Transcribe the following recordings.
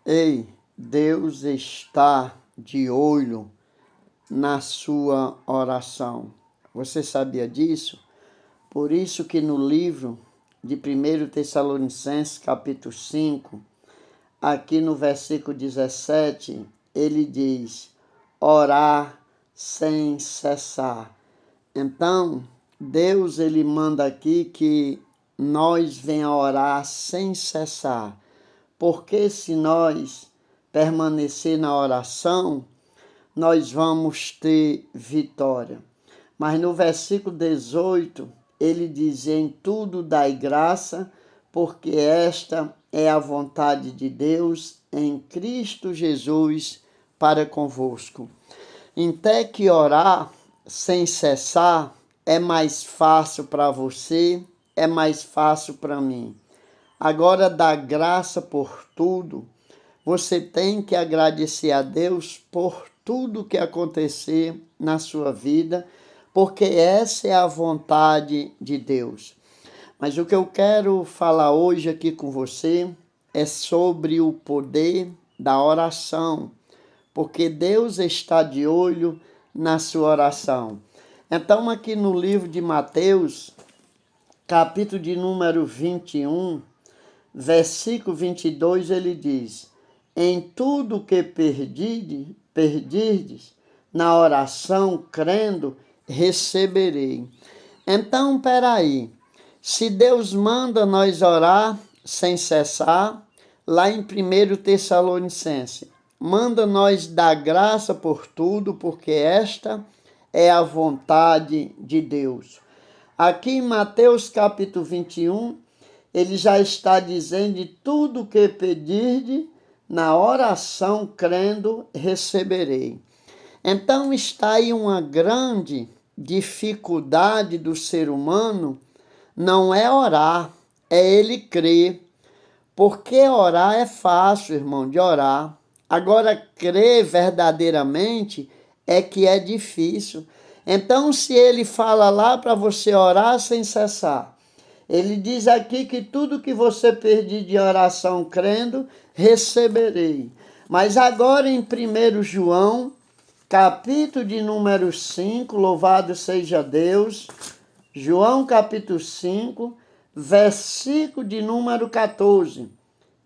Ei, Deus está de olho na sua oração. Você sabia disso? Por isso que no livro de 1 Tessalonicenses, capítulo 5, aqui no versículo 17, ele diz: orar sem cessar. Então, Deus ele manda aqui que nós venhamos orar sem cessar. Porque se nós permanecer na oração, nós vamos ter vitória. Mas no versículo 18, ele diz: em tudo dai graça, porque esta é a vontade de Deus em Cristo Jesus para convosco. Até que orar sem cessar é mais fácil para você, é mais fácil para mim. Agora, dar graça por tudo, você tem que agradecer a Deus por tudo que acontecer na sua vida, porque essa é a vontade de Deus. Mas o que eu quero falar hoje aqui com você é sobre o poder da oração, porque Deus está de olho na sua oração. Então, aqui no livro de Mateus, capítulo de número 21, versículo 22, ele diz: em tudo que perdirdes, na oração, crendo, receberei. Então, peraí, se Deus manda nós orar sem cessar, lá em 1 Tessalonicenses, manda nós dar graça por tudo, porque esta é a vontade de Deus. Aqui em Mateus capítulo 21, ele já está dizendo: de tudo que pedirde, na oração crendo, receberei. Então está aí uma grande dificuldade do ser humano, não é orar, é ele crer. Porque orar é fácil, irmão, de orar. Agora, crer verdadeiramente é que é difícil. Então, se ele fala lá para você orar sem cessar, ele diz aqui que tudo que você pedir de oração crendo, receberei. Mas agora em 1 João, capítulo de número 5, louvado seja Deus, João capítulo 5, versículo de número 14.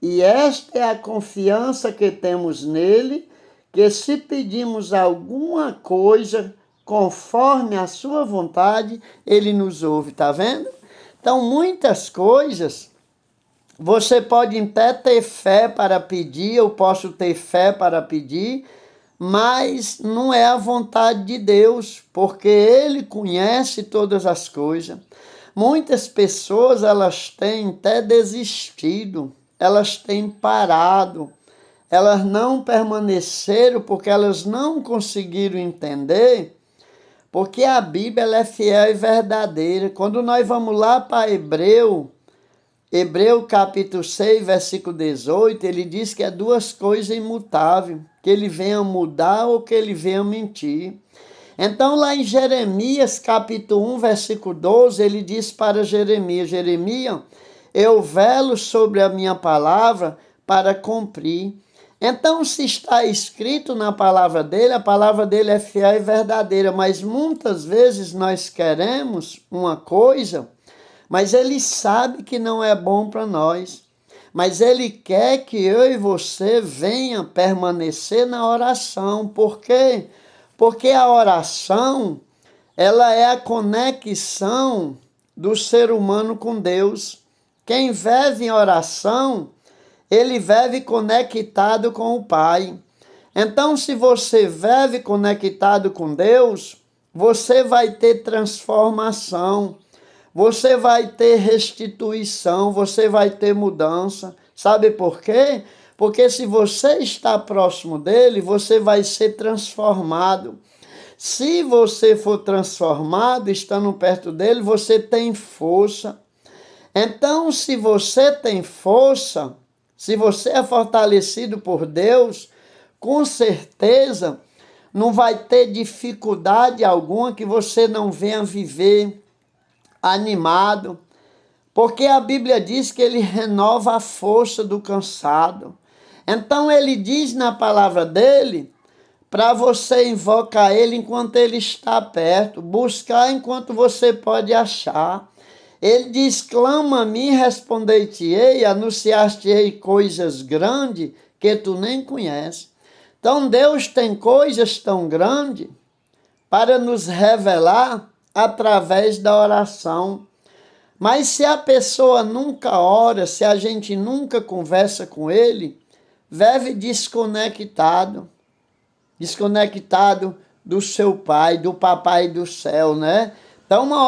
E esta é a confiança que temos nele, que se pedimos alguma coisa conforme a sua vontade, ele nos ouve. Tá vendo? Então, muitas coisas, você pode até ter fé para pedir, eu posso ter fé para pedir, mas não é a vontade de Deus, porque Ele conhece todas as coisas. Muitas pessoas, elas têm até desistido, elas têm parado, elas não permaneceram porque elas não conseguiram entender. Porque a Bíblia ela é fiel e verdadeira. Quando nós vamos lá para Hebreu capítulo 6, versículo 18, ele diz que é duas coisas imutáveis, que ele venha mudar ou que ele venha mentir. Então lá em Jeremias capítulo 1, versículo 12, ele diz para Jeremias: Jeremias, eu velo sobre a minha palavra para cumprir. Então, se está escrito na palavra dele, a palavra dele é fiel e verdadeira, mas muitas vezes nós queremos uma coisa, mas ele sabe que não é bom para nós. Mas ele quer que eu e você venha permanecer na oração. Por quê? Porque a oração, ela é a conexão do ser humano com Deus. Quem vive em oração, ele vive conectado com o Pai. Então, se você vive conectado com Deus, você vai ter transformação, você vai ter restituição, você vai ter mudança. Sabe por quê? Porque se você está próximo dele, você vai ser transformado. Se você for transformado, estando perto dele, você tem força. Então, se você tem força, se você é fortalecido por Deus, com certeza não vai ter dificuldade alguma que você não venha viver animado, porque a Bíblia diz que ele renova a força do cansado. Então ele diz na palavra dele para você invocar ele enquanto ele está perto, buscar enquanto você pode achar. Ele diz, clama a mim, responder-te-ei, anunciar-te-ei coisas grandes que tu nem conheces. Então Deus tem coisas tão grandes para nos revelar através da oração. Mas se a pessoa nunca ora, se a gente nunca conversa com ele, vive desconectado do seu pai, do papai do céu, né? Então a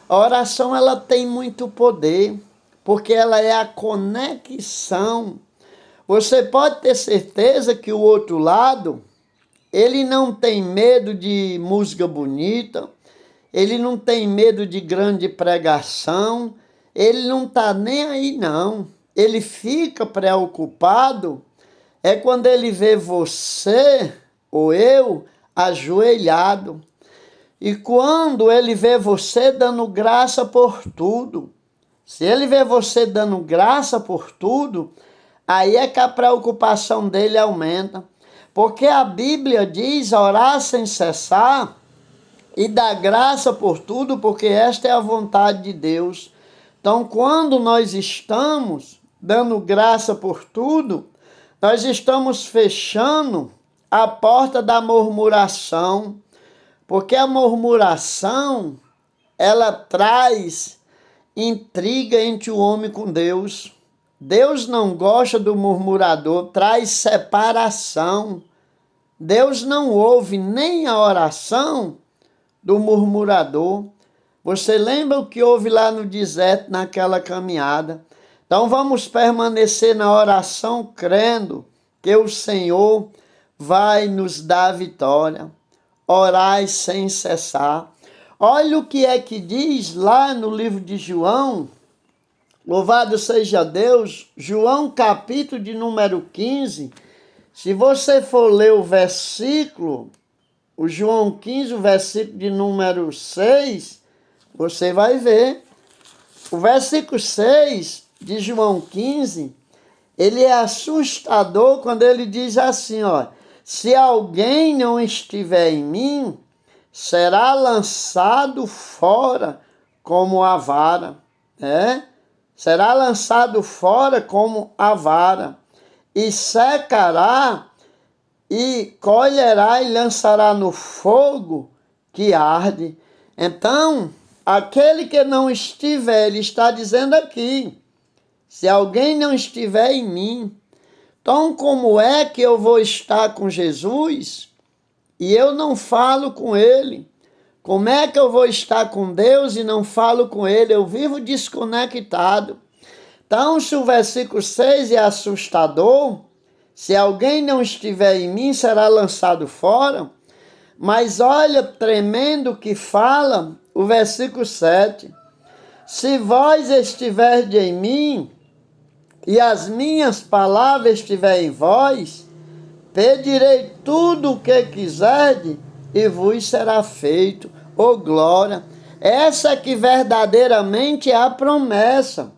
oração ela tem muito poder, porque ela é a conexão. Você pode ter certeza que o outro lado, ele não tem medo de música bonita, ele não tem medo de grande pregação, ele não está nem aí não. Ele fica preocupado quando ele vê você ou eu ajoelhado. E quando ele vê você dando graça por tudo. Se ele vê você dando graça por tudo, aí é que a preocupação dele aumenta. Porque a Bíblia diz orar sem cessar e dar graça por tudo, porque esta é a vontade de Deus. Então, quando nós estamos dando graça por tudo, nós estamos fechando a porta da murmuração, porque a murmuração, ela traz intriga entre o homem com Deus. Deus não gosta do murmurador, traz separação. Deus não ouve nem a oração do murmurador. Você lembra o que houve lá no deserto, naquela caminhada? Então vamos permanecer na oração, crendo que o Senhor vai nos dar a vitória. Orai sem cessar. Olha o que é que diz lá no livro de João, louvado seja Deus, João capítulo de número 15, se você for ler o versículo, o João 15, o versículo de número 6, você vai ver. O versículo 6 de João 15, ele é assustador quando ele diz assim, ó, se alguém não estiver em mim, será lançado fora como a vara, né? Será lançado fora como a vara, e secará, e colherá e lançará no fogo que arde. Então, aquele que não estiver, ele está dizendo aqui, se alguém não estiver em mim, então como é que eu vou estar com Jesus e eu não falo com ele? Como é que eu vou estar com Deus e não falo com ele? Eu vivo desconectado. Então, se o versículo 6 é assustador, se alguém não estiver em mim, será lançado fora. Mas olha, tremendo que fala o versículo 7. Se vós estiverdes em mim, e as minhas palavras estiverem em vós, pedirei tudo o que quiserdes, e vos será feito. Ô glória! Essa que verdadeiramente é a promessa.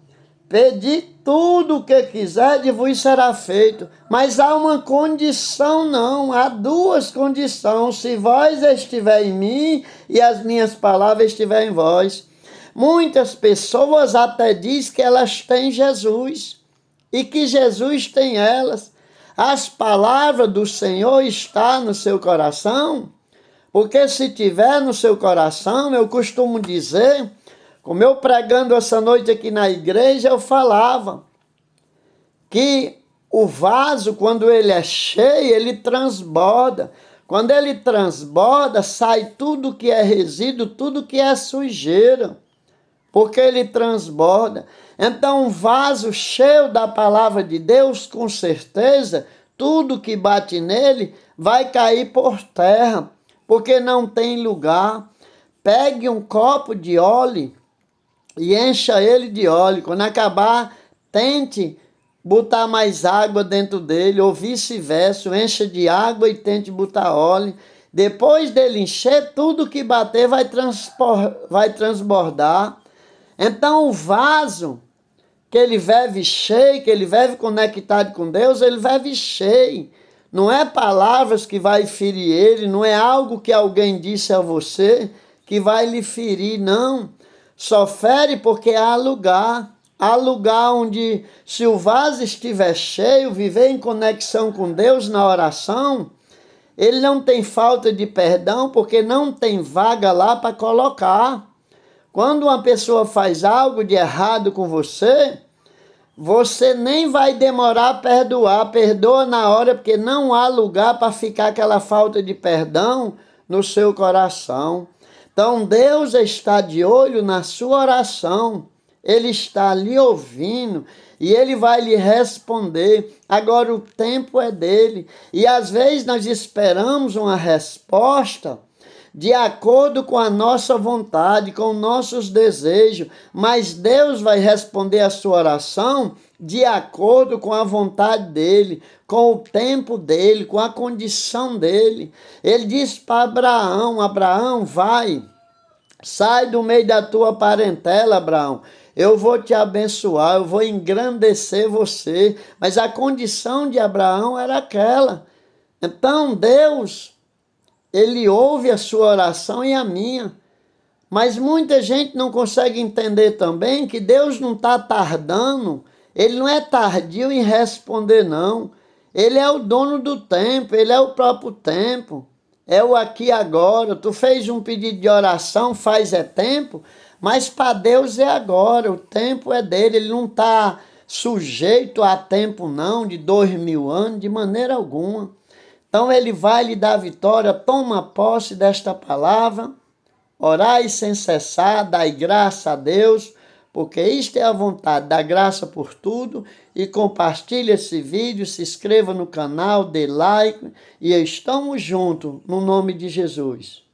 Pedir tudo o que quiserdes, e vos será feito. Mas há uma condição, não. Há duas condições. Se vós estiver em mim, e as minhas palavras estiverem em vós. Muitas pessoas até dizem que elas têm Jesus e que Jesus tem elas. As palavras do Senhor estão no seu coração, porque se tiver no seu coração, eu costumo dizer, como eu pregando essa noite aqui na igreja, eu falava que o vaso, quando ele é cheio, ele transborda. Quando ele transborda, sai tudo que é resíduo, tudo que é sujeira, porque ele transborda. Então, um vaso cheio da palavra de Deus, com certeza, tudo que bate nele vai cair por terra, porque não tem lugar. Pegue um copo de óleo e encha ele de óleo. Quando acabar, tente botar mais água dentro dele, ou vice-versa, encha de água e tente botar óleo. Depois dele encher, tudo que bater vai transbordar. Então o vaso que ele vive cheio, que ele vive conectado com Deus, ele vive cheio. Não é palavras que vai ferir ele, não é algo que alguém disse a você que vai lhe ferir, não. Só fere porque há lugar. Há lugar onde, se o vaso estiver cheio, viver em conexão com Deus na oração, ele não tem falta de perdão porque não tem vaga lá para colocar. Quando uma pessoa faz algo de errado com você, você nem vai demorar a perdoar, perdoa na hora, porque não há lugar para ficar aquela falta de perdão no seu coração. Então Deus está de olho na sua oração, Ele está lhe ouvindo e Ele vai lhe responder. Agora o tempo é dele e às vezes nós esperamos uma resposta de acordo com a nossa vontade, com nossos desejos, mas Deus vai responder a sua oração de acordo com a vontade dele, com o tempo dele, com a condição dele. Ele disse para Abraão: Abraão, vai, sai do meio da tua parentela, Abraão. Eu vou te abençoar, eu vou engrandecer você. Mas a condição de Abraão era aquela. Então Deus, Ele ouve a sua oração e a minha. Mas muita gente não consegue entender também que Deus não está tardando. Ele não é tardio em responder, não. Ele é o dono do tempo, Ele é o próprio tempo. É o aqui e agora. Tu fez um pedido de oração, faz tempo, mas para Deus é agora. O tempo é dele. Ele não está sujeito a tempo, não, de 2000 anos, de maneira alguma. Então Ele vai lhe dar vitória. Toma posse desta palavra. Orai sem cessar, dai graça a Deus, porque isto é a vontade, dá graça por tudo, e compartilhe esse vídeo, se inscreva no canal, dê like, e estamos juntos, no nome de Jesus.